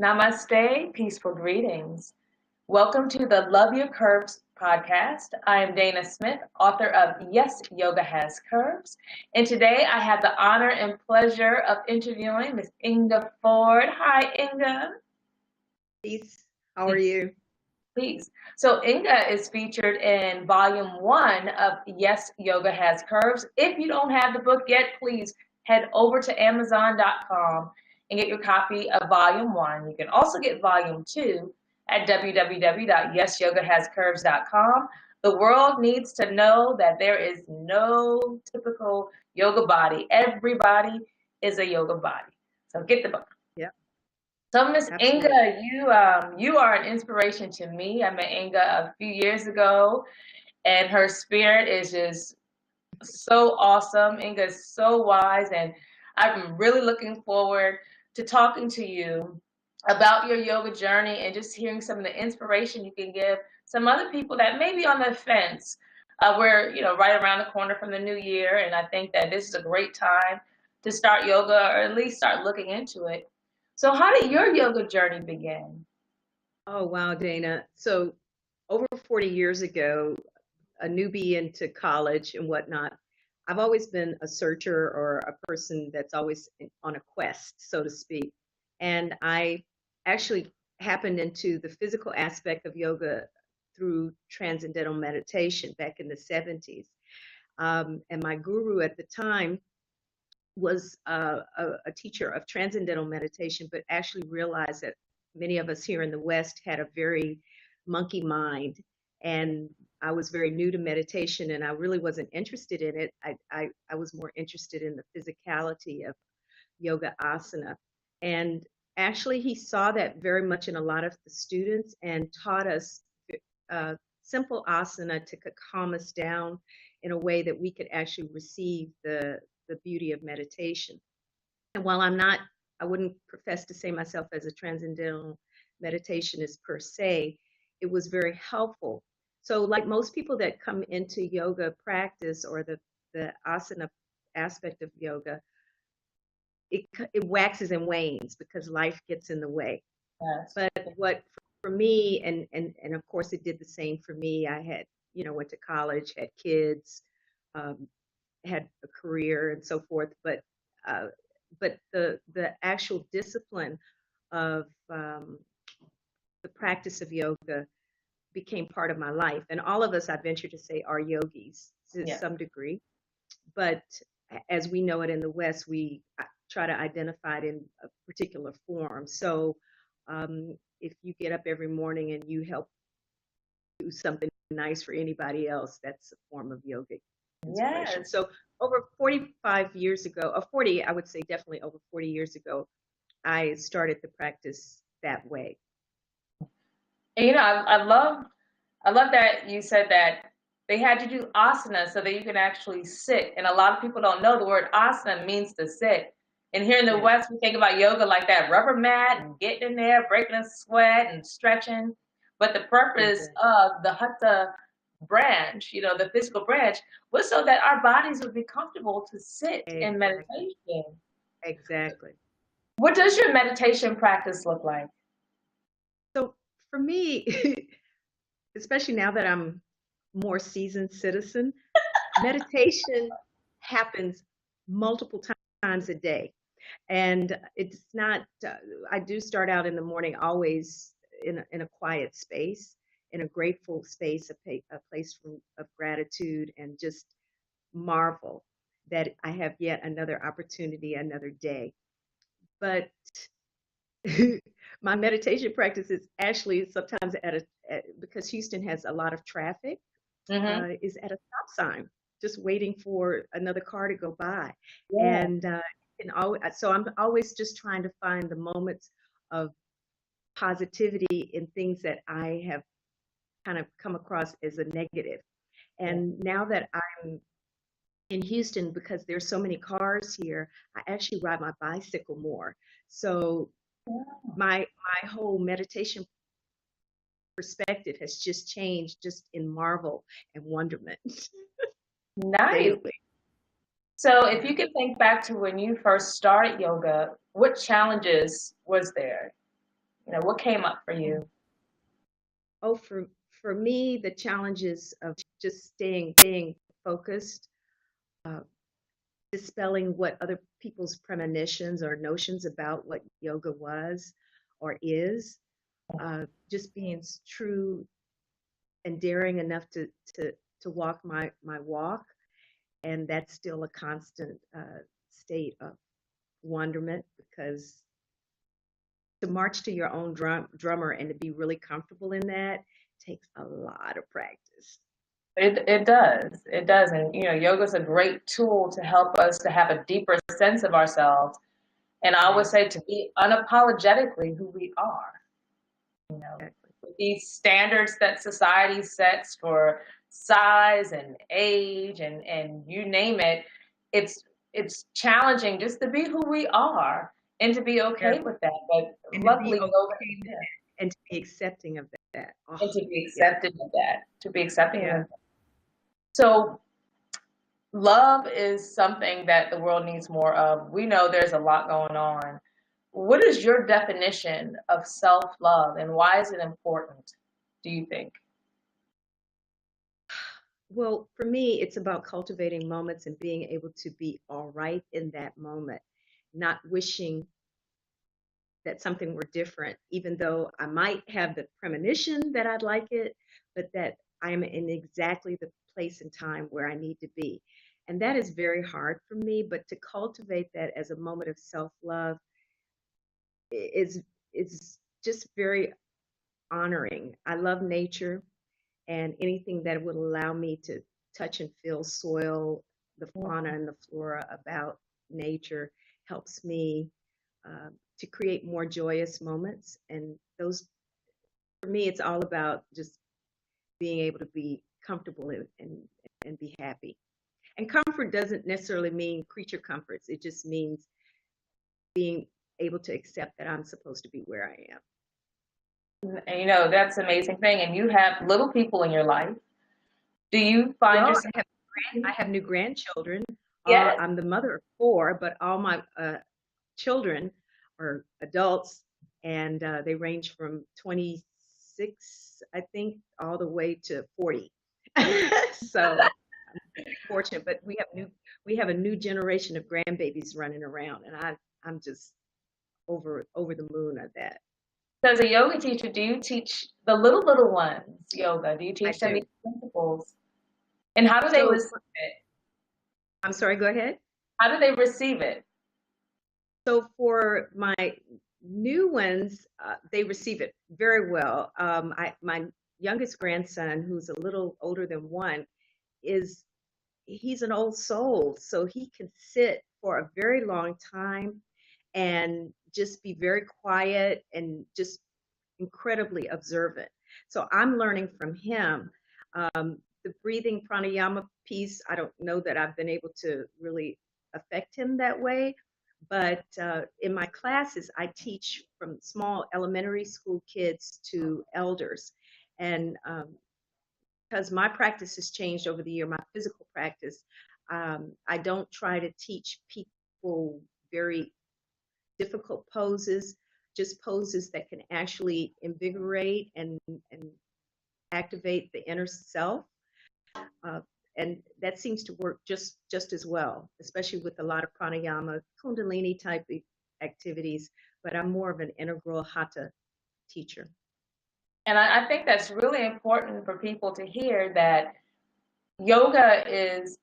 Namaste, peaceful greetings. Welcome to the Love Your Curves podcast. I am Dana Smith, author of Yes, Yoga Has Curves. And today I have the honor and pleasure of interviewing Miss Inge Ford. Hi, Inge. Peace. How are you? Peace. So Inge is featured in volume 1 of Yes, Yoga Has Curves. If you don't have the book yet, please head over to Amazon.com and get your copy of volume 1. You can also get volume 2 at www.yesyogahascurves.com. The world needs to know that there is no typical yoga body. Everybody is a yoga body. So get the book. Yeah. So Miss Inge, you are an inspiration to me. I met Inge a few years ago, and her spirit is just so awesome. Inge is so wise, and I'm really looking forward to talking to you about your yoga journey and just hearing some of the inspiration you can give some other people that may be on the fence. We're right around the corner from the new year, and I think that this is a great time to start yoga or at least start looking into it. So how did your yoga journey begin? Oh, wow, Dana. So over 40 years ago, a newbie into college and whatnot, I've always been a searcher or a person that's always on a quest, so to speak. And I actually happened into the physical aspect of yoga through transcendental meditation back in the 70s. And my guru at the time was a teacher of transcendental meditation, but actually realized that many of us here in the West had a very monkey mind. And I was very new to meditation and I really wasn't interested in it. I was more interested in the physicality of yoga asana. And actually, he saw that very much in a lot of the students and taught us simple asana to calm us down in a way that we could actually receive the beauty of meditation. And while I wouldn't profess to say myself as a transcendental meditationist per se, it was very helpful. So, like most people that come into yoga practice or the asana aspect of yoga, it waxes and wanes because life gets in the way. Yes. But what for me, and of course it did the same for me. I had, went to college, had kids, um, had a career and so forth, uh, but the actual discipline of the practice of yoga became part of my life. And all of us, I venture to say, are yogis to some degree. But as we know it in the West, we try to identify it in a particular form. So if you get up every morning and you help do something nice for anybody else, that's a form of yoga inspiration. Yes. So over 45 years ago, or 40, I would say definitely over 40 years ago, I started the practice that way. And, I love that you said that they had you do asana so that you can actually sit. And a lot of people don't know the word asana means to sit. And here in the West, we think about yoga like that rubber mat and getting in there, breaking a sweat and stretching. But the purpose of the hatha branch, the physical branch, was so that our bodies would be comfortable to sit in meditation. Exactly. What does your meditation practice look like? So for me, especially now that I'm more seasoned citizen, meditation happens multiple times a day. And it's not, I do start out in the morning always in a quiet space, in a grateful space, a place of gratitude and just marvel that I have yet another opportunity, another day. But my meditation practice is actually sometimes because Houston has a lot of traffic, is at a stop sign, just waiting for another car to go by. And so I'm always just trying to find the moments of positivity in things that I have kind of come across as a negative. And now that I'm in Houston, because there's so many cars here, I actually ride my bicycle more. So my whole meditation perspective has just changed just in marvel and wonderment. Nice. daily. So if Yeah. you could think back to when you first started yoga, what challenges was there? What came up for you? Oh, for me, the challenges of just staying focused, uh, dispelling what other people's premonitions or notions about what yoga was or is, just being true and daring enough to to walk my walk, and that's still a constant state of wonderment because to march to your own drummer and to be really comfortable in that takes a lot of practice. It does. It does. And yoga's a great tool to help us to have a deeper sense of ourselves. And I would Right. say to be unapologetically who we are. Exactly. With these standards that society sets for size and age and you name it, it's it's challenging just to be who we are and to be Very, okay with that. But and to be luckily yoga, okay with yeah, it and to be accepting of that. Oh, and to be yeah. accepted of that, to be accepting of Yeah. that. So love is something that the world needs more of. We know there's a lot going on. What is your definition of self-love and why is it important, do you think? Well, for me, it's about cultivating moments and being able to be all right in that moment, not wishing that something were different, even though I might have the premonition that I'd like it, but that I'm in exactly the place and time where I need to be. And that is very hard for me, but to cultivate that as a moment of self-love is just very honoring. I love nature and anything that would allow me to touch and feel soil, the fauna and the flora about nature helps me to create more joyous moments. And those, for me, it's all about just being able to be comfortable and be happy. And comfort doesn't necessarily mean creature comforts. It just means being able to accept that I'm supposed to be where I am. And that's an amazing thing. And you have little people in your life. Do you find Well, yourself? I have new grandchildren. Yes. I'm the mother of four, but all my children are adults, and they range from 26, I think, all the way to 40. So I'm very fortunate, but we have a new generation of grandbabies running around, and I'm just over the moon at that. So as a yoga teacher, do you teach the little ones yoga? Do you I teach them these do. principles? And how do they So receive it? I'm sorry, go ahead. How do they receive it? So for my new ones, they receive it very well. My youngest grandson, who's a little older than one, is he's an old soul, so he can sit for a very long time and just be very quiet and just incredibly observant. So I'm learning from him. The breathing pranayama piece, I don't know that I've been able to really affect him that way. But in my classes, I teach from small elementary school kids to elders. And because my practice has changed over the year, my physical practice, I don't try to teach people very difficult poses, just poses that can actually invigorate and activate the inner self. Uh, and that seems to work just as well, especially with a lot of pranayama, kundalini type activities. But I'm more of an integral hatha teacher. And I think that's really important for people to hear that yoga is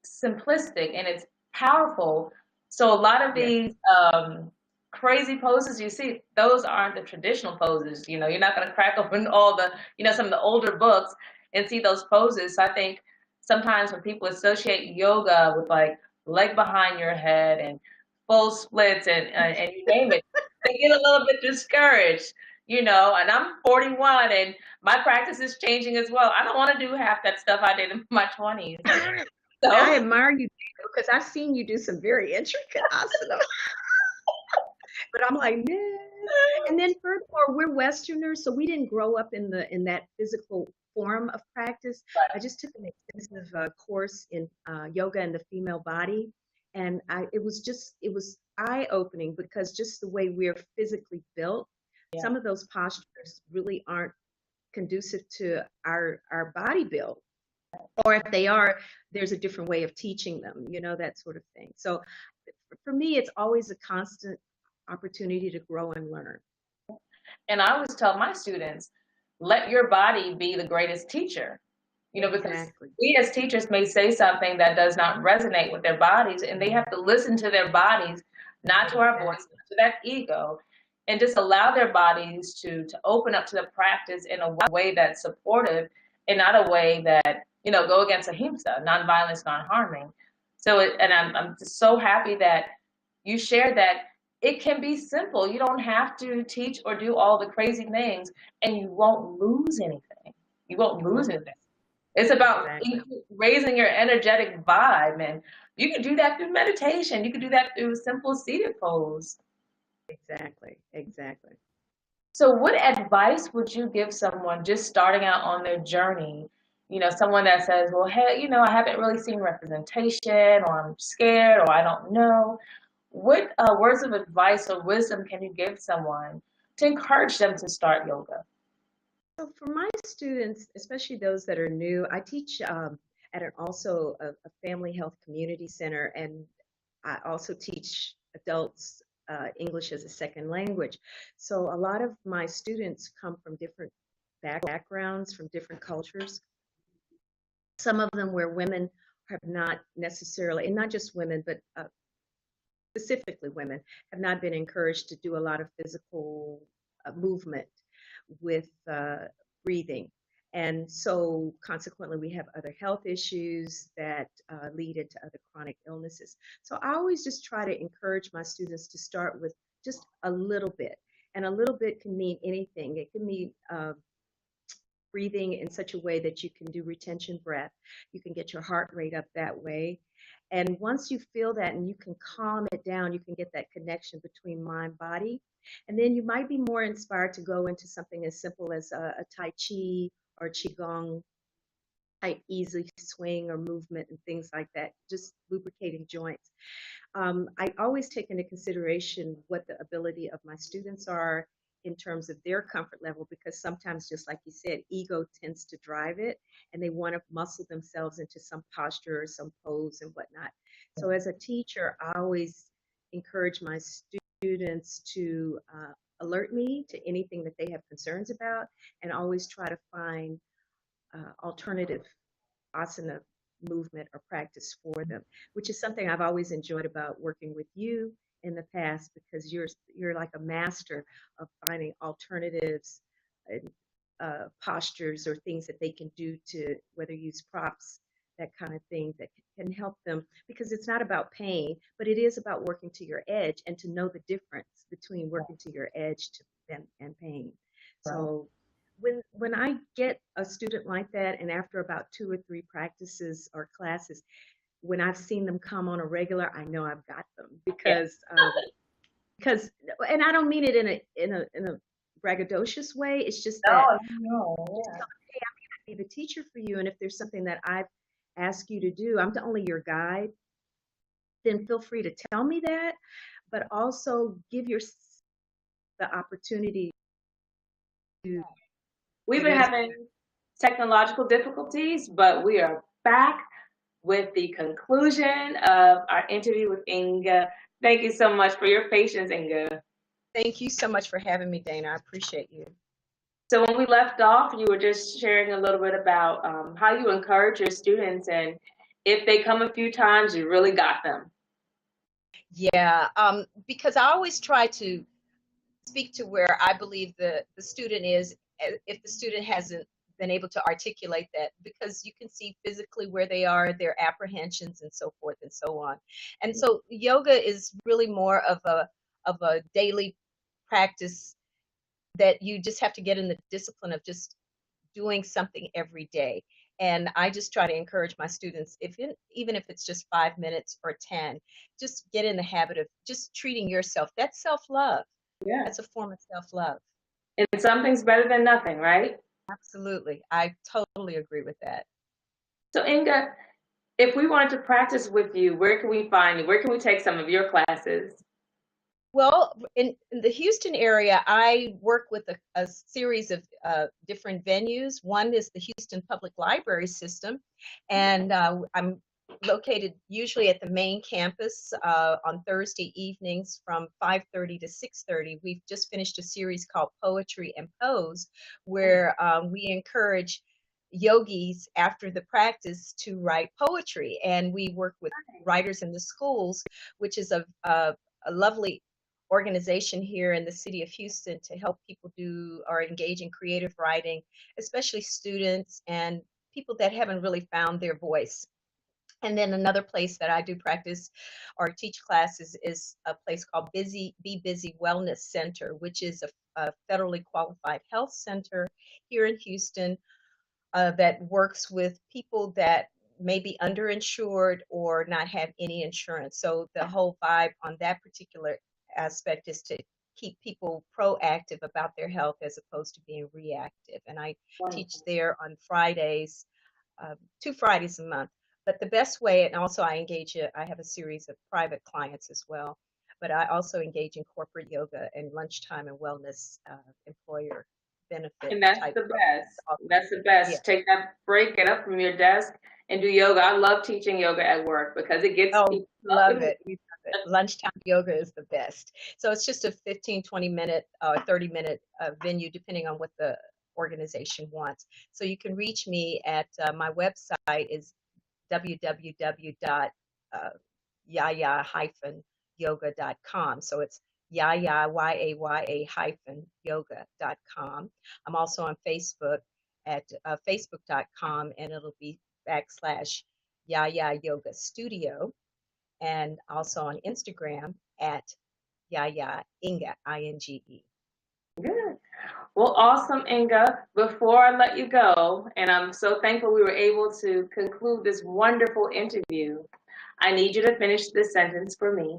simplistic and it's powerful. So a lot of Yes. these crazy poses you see, those aren't the traditional poses. You're not going to crack open all the, some of the older books and see those poses. So I think sometimes when people associate yoga with like leg behind your head and full splits and you name it, they get a little bit discouraged. And I'm 41 and my practice is changing as well. I don't want to do half that stuff I did in my 20s. I So admire you because I've seen you do some very intricate asana, but I'm like, no. And then furthermore, we're Westerners, so we didn't grow up in that physical form of practice. I just took an extensive course in yoga and the female body, and it was eye-opening because just the way we're physically built, Yeah. some of those postures really aren't conducive to our body build. Or if they are, there's a different way of teaching them, that sort of thing. So for me, it's always a constant opportunity to grow and learn. And I always tell my students, let your body be the greatest teacher. Because Exactly. we as teachers may say something that does not resonate with their bodies, and they have to listen to their bodies, not to our voice, not to that ego, and just allow their bodies to open up to the practice in a way that's supportive and not a way that, go against ahimsa, nonviolence, non-harming. So, and I'm just so happy that you shared that it can be simple. You don't have to teach or do all the crazy things, and you won't lose anything. You won't lose anything. It's about Exactly. raising your energetic vibe, and you can do that through meditation. You can do that through simple seated pose. Exactly. Exactly. So, what advice would you give someone just starting out on their journey? Someone that says, "Well, hey, I haven't really seen representation, or I'm scared, or I don't know." What words of advice or wisdom can you give someone to encourage them to start yoga? So for my students, especially those that are new, I teach at also a family health community center, and I also teach adults English as a second language. So a lot of my students come from different backgrounds, from different cultures. Some of them where women have not necessarily, and not just women, but specifically women, have not been encouraged to do a lot of physical movement with breathing. And so, consequently, we have other health issues that lead into other chronic illnesses. So, I always just try to encourage my students to start with just a little bit. And a little bit can mean anything. It can mean breathing in such a way that you can do retention breath. You can get your heart rate up that way. And once you feel that and you can calm it down, you can get that connection between mind body. And then you might be more inspired to go into something as simple as a Tai Chi or Qigong type easy swing or movement and things like that, just lubricating joints. I always take into consideration what the ability of my students are in terms of their comfort level, because sometimes, just like you said, ego tends to drive it and they want to muscle themselves into some posture or some pose and whatnot. So, as a teacher, I always encourage my students to alert me to anything that they have concerns about, and always try to find alternative asana movement or practice for them, which is something I've always enjoyed about working with you in the past, because you're like a master of finding alternatives and postures or things that they can do to whether use props, that kind of thing that can help them, because it's not about pain, but it is about working to your edge and to know the difference between working to your edge and pain. Right. So when I get a student like that, and after about 2 or 3 practices or classes, when I've seen them come on a regular, I know I've got them, Yeah. because and I don't mean it in a braggadocious way. It's just that No, no, just yeah. tell them, hey, I'm going to be the teacher for you, and if there's something that I've asked you to do, I'm only your guide. Then feel free to tell me that, but also give your the opportunity to. We've It been is. having technological difficulties, but we are back with the conclusion of our interview with Inge. Thank you so much for your patience, Inge. Thank you so much for having me, Dana. I appreciate you. So when we left off, you were just sharing a little bit about how you encourage your students, and if they come a few times, you really got them. Yeah, because I always try to speak to where I believe the student is, if the student hasn't been able to articulate that, because you can see physically where they are, their apprehensions and so forth and so on. And so yoga is really more of a daily practice that you just have to get in the discipline of just doing something every day. And I just try to encourage my students, even if it's just 5 minutes or 10, just get in the habit of just treating yourself. That's self love. Yeah. That's a form of self-love. And something's better than nothing, right? Absolutely. I totally agree with that. So Inga, if we wanted to practice with you, where can we find you? Where can we take some of your classes? Well, in the Houston area, I work with a series of different venues. One is the Houston Public Library System, and I'm located usually at the main campus on Thursday evenings from 5:30 to 6:30. We've just finished a series called Poetry and Pose, where we encourage yogis after the practice to write poetry, and we work with writers in the schools, which is a lovely organization here in the city of Houston to help people do or engage in creative writing, especially students and people that haven't really found their voice. And then another place that I do practice or teach classes is a place called Be Busy Wellness Center, which is a federally qualified health center here in Houston that works with people that may be underinsured or not have any insurance. So the whole vibe on that particular aspect is to keep people proactive about their health as opposed to being reactive. And I teach Wonderful. there on Fridays, 2 Fridays a month. But the best way, and also I have a series of private clients as well, but I also engage in corporate yoga and lunchtime and wellness employer benefit And that's type the programs best. also. That's the Yeah. best. Take that break, get up from your desk, and do yoga. I love teaching yoga at work because it gets Oh, people up and love it. We love it. Lunchtime yoga is the best. So it's just a 15, 20-minute, 30-minute venue, depending on what the organization wants. So you can reach me at my website is www.yaya-yoga.com. So it's yaya, Y-A-Y-A hyphen yoga.com. I'm also on Facebook at facebook.com, and it'll be backslash Yaya Yoga Studio, and also on Instagram at Yaya Inge, I-N-G-E. good. Well, awesome, Inga. Before I let you go, and I'm so thankful we were able to conclude this wonderful interview, I need you to finish this sentence for me.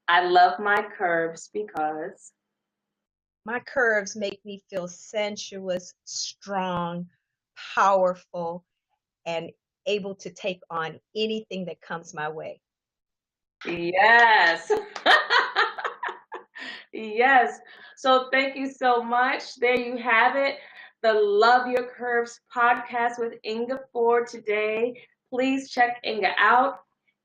I love my curves because. My curves make me feel sensuous, strong, powerful, and able to take on anything that comes my way. Yes. Yes. So thank you so much. There you have it. The Love Your Curves podcast with Inga Ford today. Please check Inga out.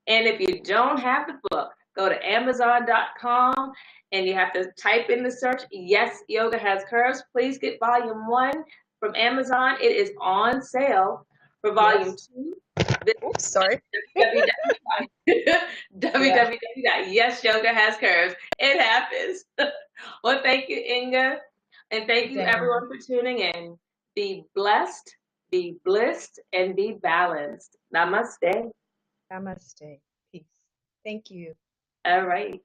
And if you don't have the book, go to Amazon.com and you have to type in the search, Yes, Yoga Has Curves. Please get volume 1 from Amazon. It is on sale for volume Yes. 2. Oops, sorry. Yeah. www.yesyoga has curves. It happens. Well, thank you, Inga. And thank you, Dana. everyone, for tuning in. Be blessed, be blissed, and be balanced. Namaste. Namaste. Peace. Thank you. All right.